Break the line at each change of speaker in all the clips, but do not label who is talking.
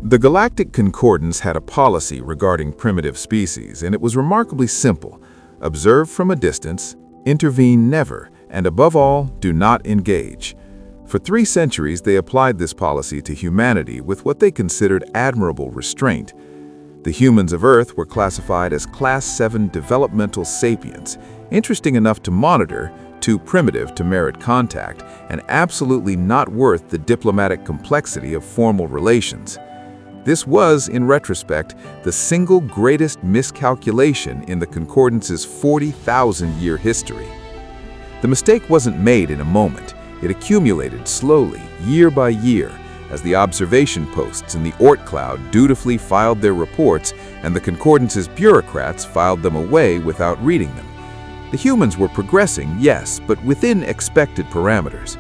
The Galactic Concordance had a policy regarding primitive species, and it was remarkably simple. Observe from a distance, intervene never, and above all, do not engage. For 3 centuries, they applied this policy to humanity with what they considered admirable restraint. The humans of Earth were classified as Class 7 developmental sapiens, interesting enough to monitor, too primitive to merit contact, and absolutely not worth the diplomatic complexity of formal relations. This was, in retrospect, the single greatest miscalculation in the Concordance's 40,000-year history. The mistake wasn't made in a moment. It accumulated slowly, year by year, as the observation posts in the Oort cloud dutifully filed their reports and the Concordance's bureaucrats filed them away without reading them. The humans were progressing, yes, but within expected parameters.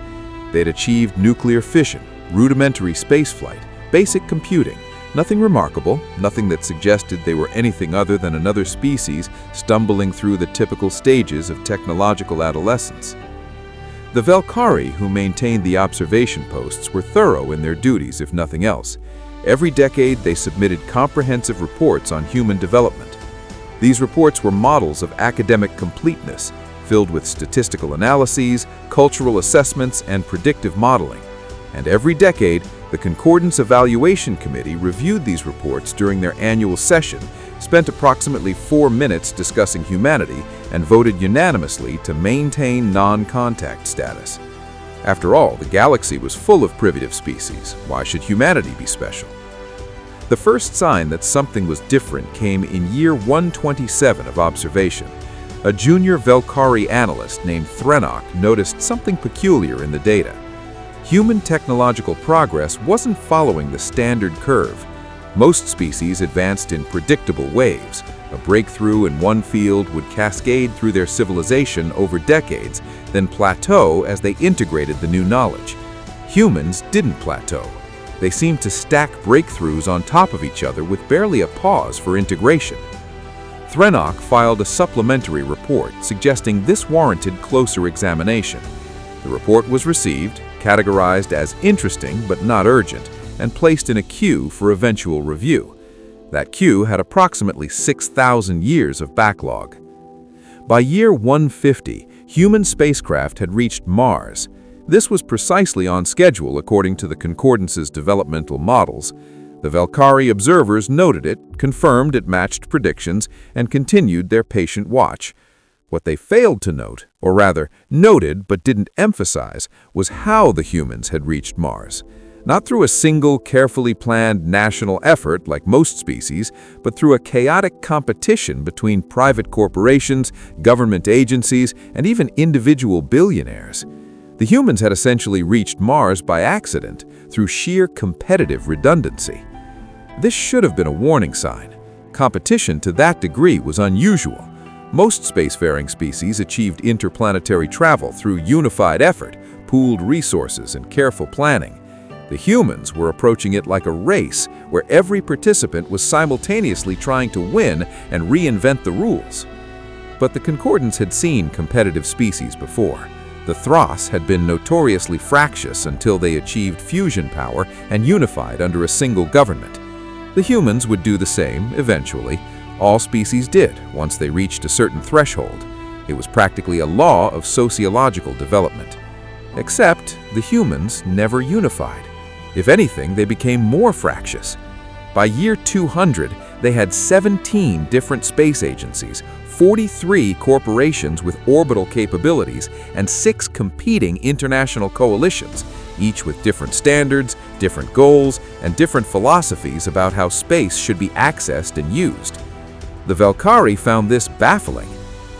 They'd achieved nuclear fission, rudimentary spaceflight, basic computing. Nothing remarkable, nothing that suggested they were anything other than another species stumbling through the typical stages of technological adolescence. The Velkari, who maintained the observation posts, were thorough in their duties, if nothing else. Every decade, they submitted comprehensive reports on human development. These reports were models of academic completeness, filled with statistical analyses, cultural assessments, and predictive modeling. And every decade, the Concordance Evaluation Committee reviewed these reports during their annual session, spent approximately 4 minutes discussing humanity, and voted unanimously to maintain non-contact status. After all, the galaxy was full of primitive species. Why should humanity be special? The first sign that something was different came in year 127 of observation. A junior Velkari analyst named Threnok noticed something peculiar in the data. Human technological progress wasn't following the standard curve. Most species advanced in predictable waves. A breakthrough in one field would cascade through their civilization over decades, then plateau as they integrated the new knowledge. Humans didn't plateau. They seemed to stack breakthroughs on top of each other with barely a pause for integration. Threnok filed a supplementary report suggesting this warranted closer examination. The report was received, categorized as interesting but not urgent, and placed in a queue for eventual review. That queue had approximately 6,000 years of backlog. By year 150, human spacecraft had reached Mars. This was precisely on schedule according to the Concordance's developmental models. The Velkari observers noted it, confirmed it matched predictions, and continued their patient watch. What they failed to note, or rather noted but didn't emphasize, was how the humans had reached Mars. Not through a single, carefully planned national effort like most species, but through a chaotic competition between private corporations, government agencies, and even individual billionaires. The humans had essentially reached Mars by accident, through sheer competitive redundancy. This should have been a warning sign. Competition to that degree was unusual. Most spacefaring species achieved interplanetary travel through unified effort, pooled resources, and careful planning. The humans were approaching it like a race where every participant was simultaneously trying to win and reinvent the rules. But the Concordance had seen competitive species before. The Thras had been notoriously fractious until they achieved fusion power and unified under a single government. The humans would do the same eventually. All species did once they reached a certain threshold. It was practically a law of sociological development. Except the humans never unified. If anything, they became more fractious. By year 200, they had 17 different space agencies, 43 corporations with orbital capabilities, and 6 competing international coalitions, each with different standards, different goals, and different philosophies about how space should be accessed and used. The Velkari found this baffling.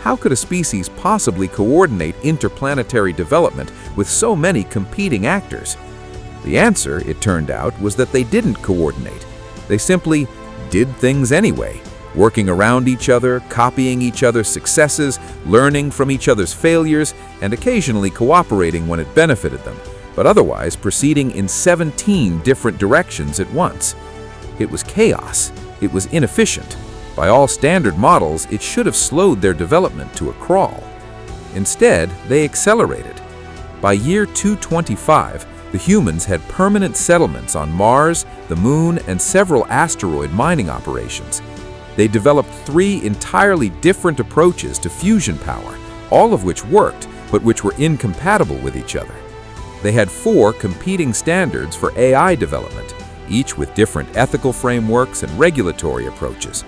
How could a species possibly coordinate interplanetary development with so many competing actors? The answer, it turned out, was that they didn't coordinate. They simply did things anyway, working around each other, copying each other's successes, learning from each other's failures, and occasionally cooperating when it benefited them, but otherwise proceeding in 17 different directions at once. It was chaos. It was inefficient. By all standard models, it should have slowed their development to a crawl. Instead, they accelerated. By year 225,
The humans had permanent settlements on Mars, the Moon, and several asteroid mining operations. They developed 3 entirely different approaches to fusion power, all of which worked, but which were incompatible with each other. They had 4 competing standards for AI development, each with different ethical frameworks and regulatory approaches.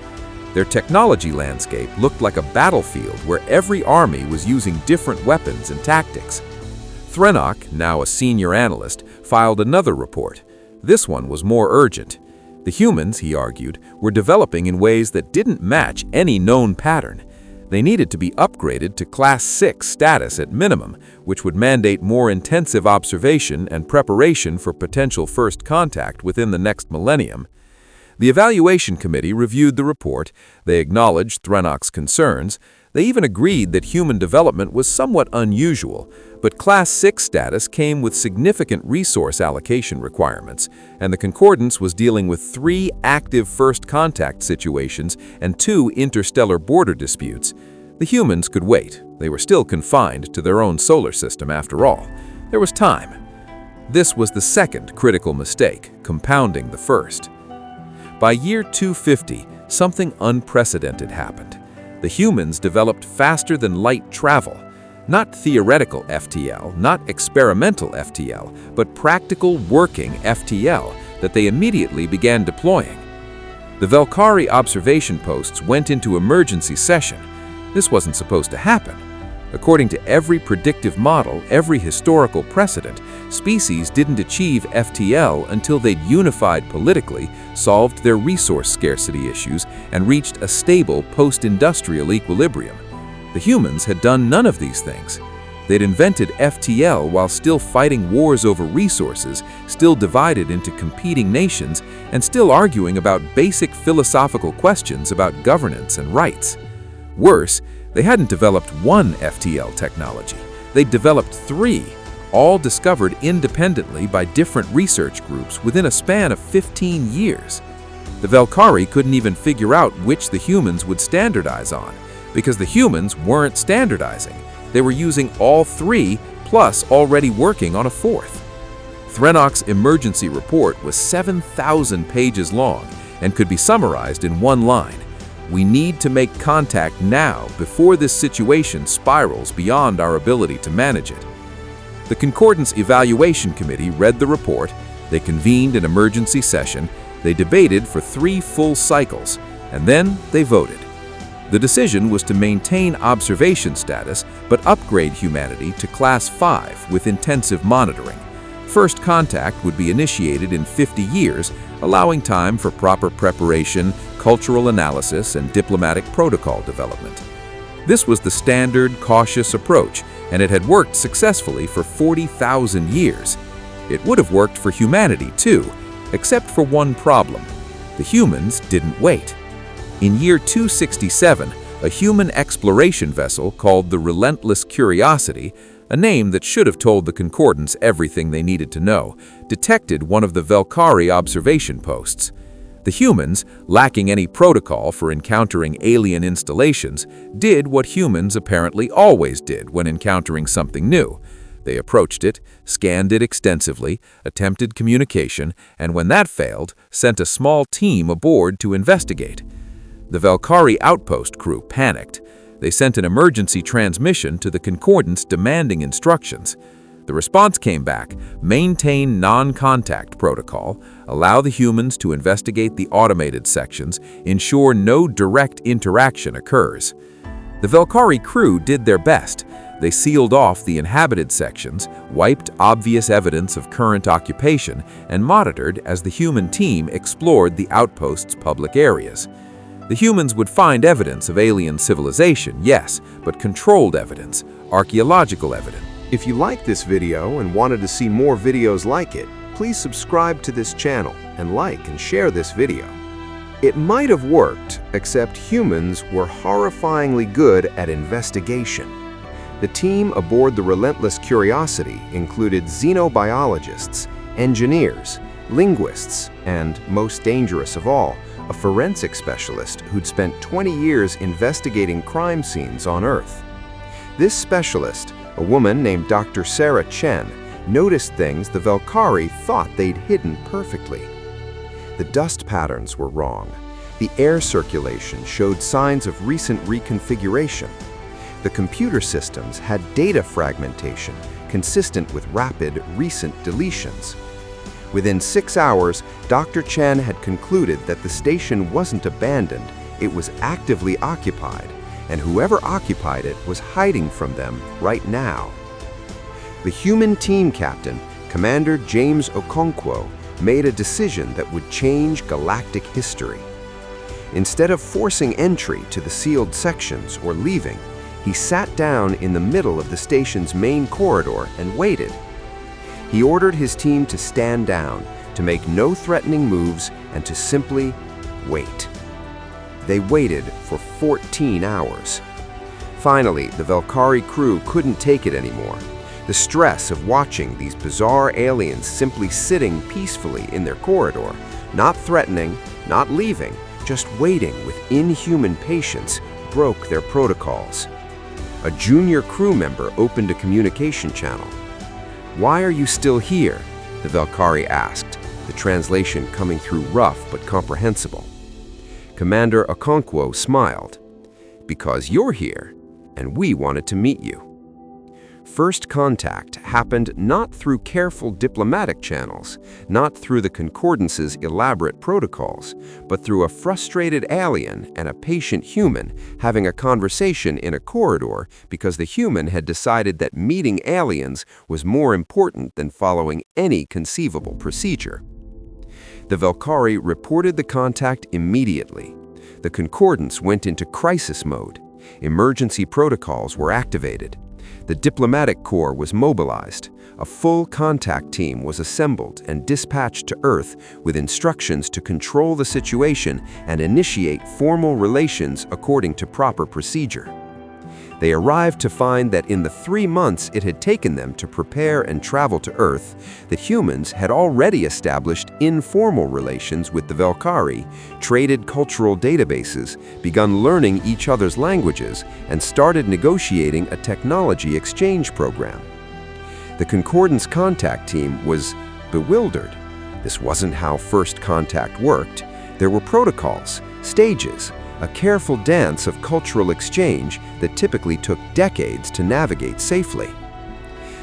Their technology landscape looked like a battlefield where every army was using different weapons and tactics. Threnok, now a senior analyst, filed another report. This one was more urgent. The humans, he argued, were developing in ways that didn't match any known pattern. They needed to be upgraded to Class 6 status at minimum, which would mandate more intensive observation and preparation for potential first contact within the next millennium. The evaluation committee reviewed the report. They acknowledged Threnok's concerns. They even agreed that human development was somewhat unusual, but Class 6 status came with significant resource allocation requirements, and the Concordance was dealing with 3 active first contact situations and 2 interstellar border disputes. The humans could wait. They were still confined to their own solar system after all. There was time. This was the second critical mistake, compounding the first. By year 250, something unprecedented happened. The humans developed faster-than-light travel. Not theoretical FTL, not experimental FTL, but practical working FTL that they immediately began deploying. The Valkyrie observation posts went into emergency session. This wasn't supposed to happen. According to every predictive model, every historical precedent, species didn't achieve FTL until they'd unified politically, solved their resource scarcity issues, and reached a stable post-industrial equilibrium. The humans had done none of these things. They'd invented FTL while still fighting wars over resources, still divided into competing nations, and still arguing about basic philosophical questions about governance and rights. Worse, they hadn't developed one FTL technology. They'd developed 3, all discovered independently by different research groups within a span of 15 years. The Valkyrie couldn't even figure out which the humans would standardize on, because the humans weren't standardizing. They were using all 3, plus already working on a 4th. Threnok's emergency report was 7,000 pages long and could be summarized in one line. We need to make contact now before this situation spirals beyond our ability to manage it. The Concordance Evaluation Committee read the report, they convened an emergency session, they debated for 3 full cycles, and then they voted. The decision was to maintain observation status but upgrade humanity to Class 5 with intensive monitoring. First contact would be initiated in 50 years, allowing time for proper preparation, cultural analysis, and diplomatic protocol development. This was the standard, cautious approach, and it had worked successfully for 40,000 years. It would have worked for humanity too, except for one problem. The humans didn't wait. In year 267, a human exploration vessel called the Relentless Curiosity, a name that should have told the Concordance everything they needed to know, detected one of the Valkyrie observation posts. The humans, lacking any protocol for encountering alien installations, did what humans apparently always did when encountering something new. They approached it, scanned it extensively, attempted communication, and when that failed, sent a small team aboard to investigate. The Valkyrie outpost crew panicked. They sent an emergency transmission to the Concordance demanding instructions. The response came back: maintain non-contact protocol, allow the humans to investigate the automated sections, ensure no direct interaction occurs. The Valkyrie crew did their best. They sealed off the inhabited sections, wiped obvious evidence of current occupation, and monitored as the human team explored the outpost's public areas. The humans would find evidence of alien civilization, yes, but controlled evidence, archaeological evidence.
If you liked this video and wanted to see more videos like it, please subscribe to this channel and like and share this video. It might have worked, except humans were horrifyingly good at investigation. The team aboard the Relentless Curiosity included xenobiologists, engineers, linguists, and, most dangerous of all, a forensic specialist who'd spent 20 years investigating crime scenes on Earth. This specialist, a woman named Dr. Sarah Chen, noticed things the Velkari thought they'd hidden perfectly. The dust patterns were wrong. The air circulation showed signs of recent reconfiguration. The computer systems had data fragmentation consistent with rapid, recent deletions. Within 6 hours, Dr. Chen had concluded that the station wasn't abandoned, it was actively occupied, and whoever occupied it was hiding from them right now. The human team captain, Commander James Okonkwo, made a decision that would change galactic history. Instead of forcing entry to the sealed sections or leaving, he sat down in the middle of the station's main corridor and waited. He ordered his team to stand down, to make no threatening moves, and to simply wait. They waited for 14 hours. Finally, the Velkari crew couldn't take it anymore. The stress of watching these bizarre aliens simply sitting peacefully in their corridor, not threatening, not leaving, just waiting with inhuman patience, broke their protocols. A junior crew member opened a communication channel. "Why are you still here?" the Velkari asked, the translation coming through rough but comprehensible. Commander Okonkwo smiled. "Because you're here, and we wanted to meet you." First contact happened not through careful diplomatic channels, not through the Concordance's elaborate protocols, but through a frustrated alien and a patient human having a conversation in a corridor because the human had decided that meeting aliens was more important than following any conceivable procedure. The Velkari reported the contact immediately. The Concordance went into crisis mode. Emergency protocols were activated. The diplomatic corps was mobilized. A full contact team was assembled and dispatched to Earth with instructions to control the situation and initiate formal relations according to proper procedure. They arrived to find that in the 3 months it had taken them to prepare and travel to Earth, that humans had already established informal relations with the Velkari, traded cultural databases, begun learning each other's languages, and started negotiating a technology exchange program. The Concordance contact team was bewildered. This wasn't how first contact worked. There were protocols, stages, a careful dance of cultural exchange that typically took decades to navigate safely.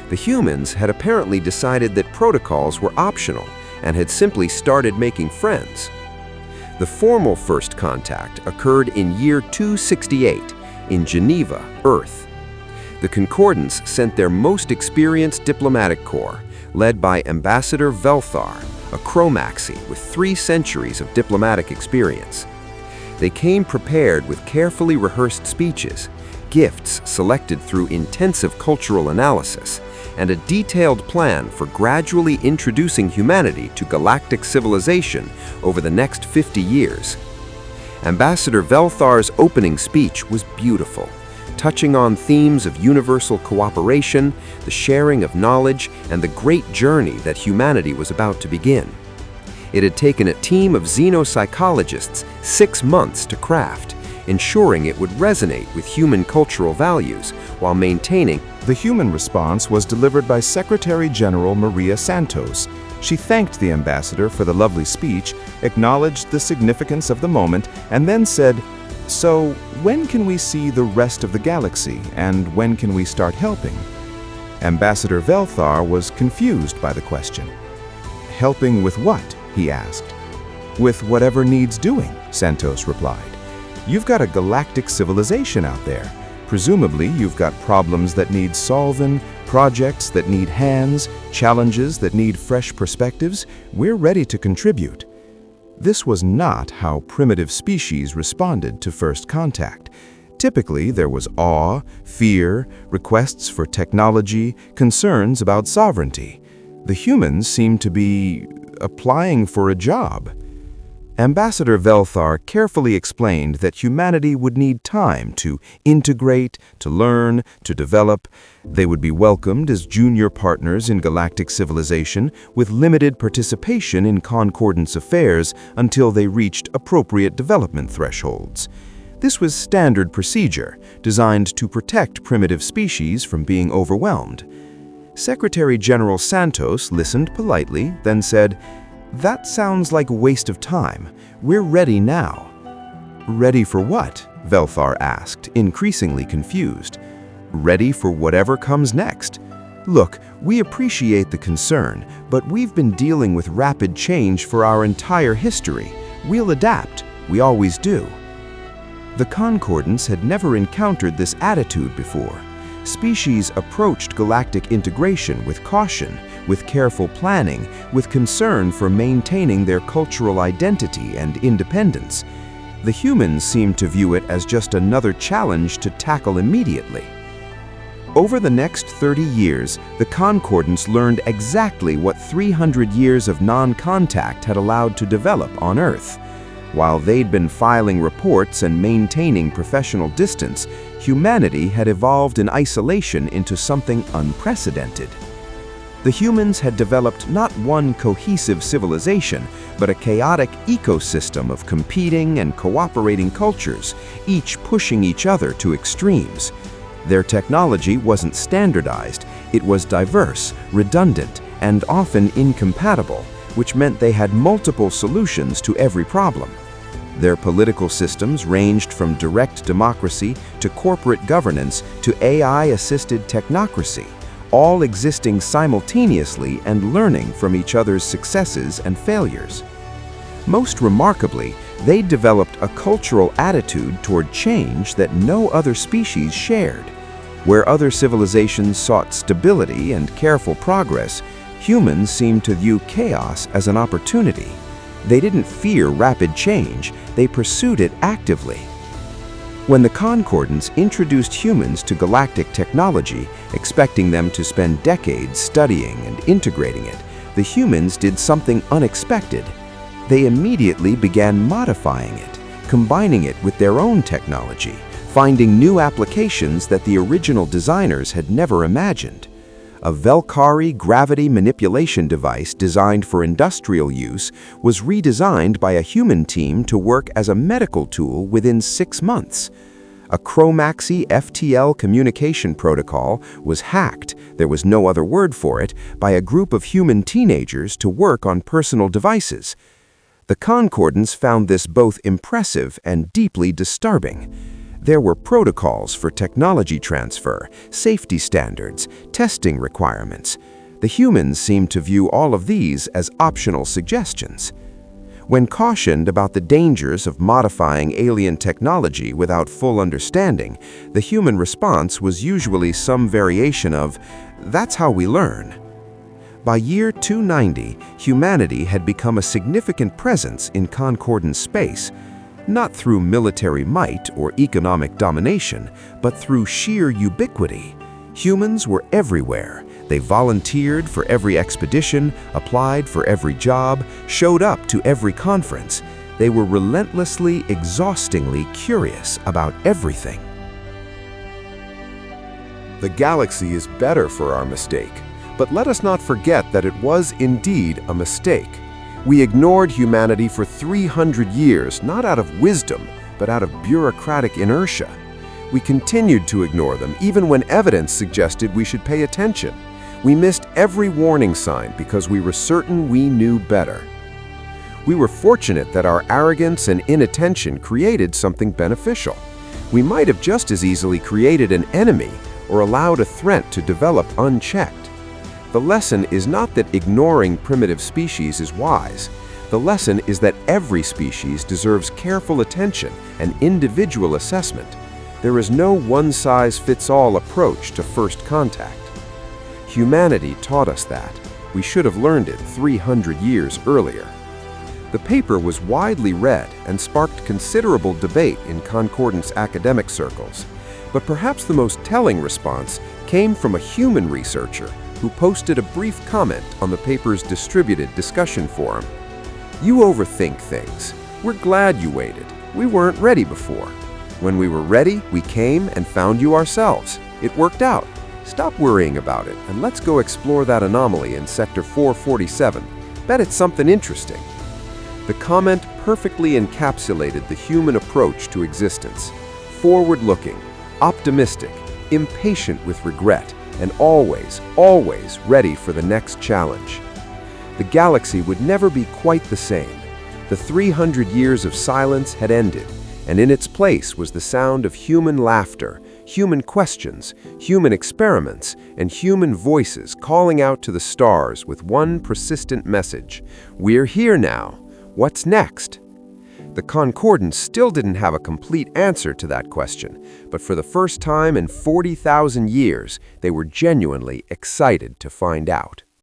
The humans had apparently decided that protocols were optional and had simply started making friends. The formal first contact occurred in year 268 in Geneva, Earth. The Concordance sent their most experienced diplomatic corps, led by Ambassador Velthar, a Chromaxi with 3 centuries of diplomatic experience. They came prepared with carefully rehearsed speeches, gifts selected through intensive cultural analysis, and a detailed plan for gradually introducing humanity to galactic civilization over the next 50 years. Ambassador Velthar's opening speech was beautiful, touching on themes of universal cooperation, the sharing of knowledge, and the great journey that humanity was about to begin. It had taken a team of xenopsychologists 6 months to craft, ensuring it would resonate with human cultural values while maintaining.
The human response was delivered by Secretary General Maria Santos. She thanked the ambassador for the lovely speech, acknowledged the significance of the moment, and then said, "So, when can we see the rest of the galaxy, and when can we start helping?" Ambassador Velthar was confused by the question. "Helping with what?" he asked. "With whatever needs doing," Santos replied. "You've got a galactic civilization out there. Presumably, you've got problems that need solving, projects that need hands, challenges that need fresh perspectives. We're ready to contribute." This was not how primitive species responded to first contact. Typically, there was awe, fear, requests for technology, concerns about sovereignty. The humans seemed to be applying for a job. Ambassador Velthar carefully explained that humanity would need time to integrate, to learn, to develop. They would be welcomed as junior partners in galactic civilization with limited participation in Concordance affairs until they reached appropriate development thresholds. This was standard procedure, designed to protect primitive species from being overwhelmed.
Secretary General Santos listened politely, then said, "That sounds like a waste of time. We're ready now." "Ready for what?" Velthar asked, increasingly confused. "Ready for whatever comes next. Look, we appreciate the concern, but we've been dealing with rapid change for our entire history. We'll adapt. We always do." The Concordance had never encountered this attitude before. Species approached galactic integration with caution, with careful planning, with concern for maintaining their cultural identity and independence. The humans seemed to view it as just another challenge to tackle immediately. Over the next 30 years, the Concordance learned exactly what 300 years of non-contact had allowed to develop on Earth. While they'd been filing reports and maintaining professional distance, humanity had evolved in isolation into something unprecedented. The humans had developed not one cohesive civilization, but a chaotic ecosystem of competing and cooperating cultures, each pushing each other to extremes. Their technology wasn't standardized, it was diverse, redundant, and often incompatible, which meant they had multiple solutions to every problem. Their political systems ranged from direct democracy to corporate governance to AI-assisted technocracy, all existing simultaneously and learning from each other's successes and failures. Most remarkably, they developed a cultural attitude toward change that no other species shared. Where other civilizations sought stability and careful progress, humans seemed to view chaos as an opportunity. They didn't fear rapid change, they pursued it actively. When the Concordance introduced humans to galactic technology, expecting them to spend decades studying and integrating it, the humans did something unexpected. They immediately began modifying it, combining it with their own technology, finding new applications that the original designers had never imagined. A Velkhari gravity manipulation device designed for industrial use was redesigned by a human team to work as a medical tool within 6 months. A Chromaxy FTL communication protocol was hacked, there was no other word for it, by a group of human teenagers to work on personal devices. The Concordance found this both impressive and deeply disturbing. There were protocols for technology transfer, safety standards, testing requirements. The humans seemed to view all of these as optional suggestions. When cautioned about the dangers of modifying alien technology without full understanding, the human response was usually some variation of, "That's how we learn." By year 290, humanity had become a significant presence in Concordance space, not through military might or economic domination, but through sheer ubiquity. Humans were everywhere. They volunteered for every expedition, applied for every job, showed up to every conference. They were relentlessly, exhaustingly curious about everything.
The galaxy is better for our mistake, but let us not forget that it was indeed a mistake. We ignored humanity for 300 years, not out of wisdom, but out of bureaucratic inertia. We continued to ignore them, even when evidence suggested we should pay attention. We missed every warning sign because we were certain we knew better. We were fortunate that our arrogance and inattention created something beneficial. We might have just as easily created an enemy or allowed a threat to develop unchecked. The lesson is not that ignoring primitive species is wise. The lesson is that every species deserves careful attention and individual assessment. There is no one-size-fits-all approach to first contact. Humanity taught us that. We should have learned it 300 years earlier. The paper was widely read and sparked considerable debate in Concordance academic circles. But perhaps the most telling response came from a human researcher who posted a brief comment on the paper's distributed discussion forum. "You overthink things. We're glad you waited. We weren't ready before. When we were ready, we came and found you ourselves. It worked out. Stop worrying about it, and let's go explore that anomaly in Sector 447. Bet it's something interesting." The comment perfectly encapsulated the human approach to existence. Forward-looking, optimistic, impatient with regret,
and always, always ready for the next challenge. The galaxy would never be quite the same. The 300 years of silence had ended, and in its place was the sound of human laughter, human questions, human experiments, and human voices calling out to the stars with one persistent message: "We're here now. What's next?" The Concordance still didn't have a complete answer to that question, but for the first time in 40,000 years, they were genuinely excited to find out.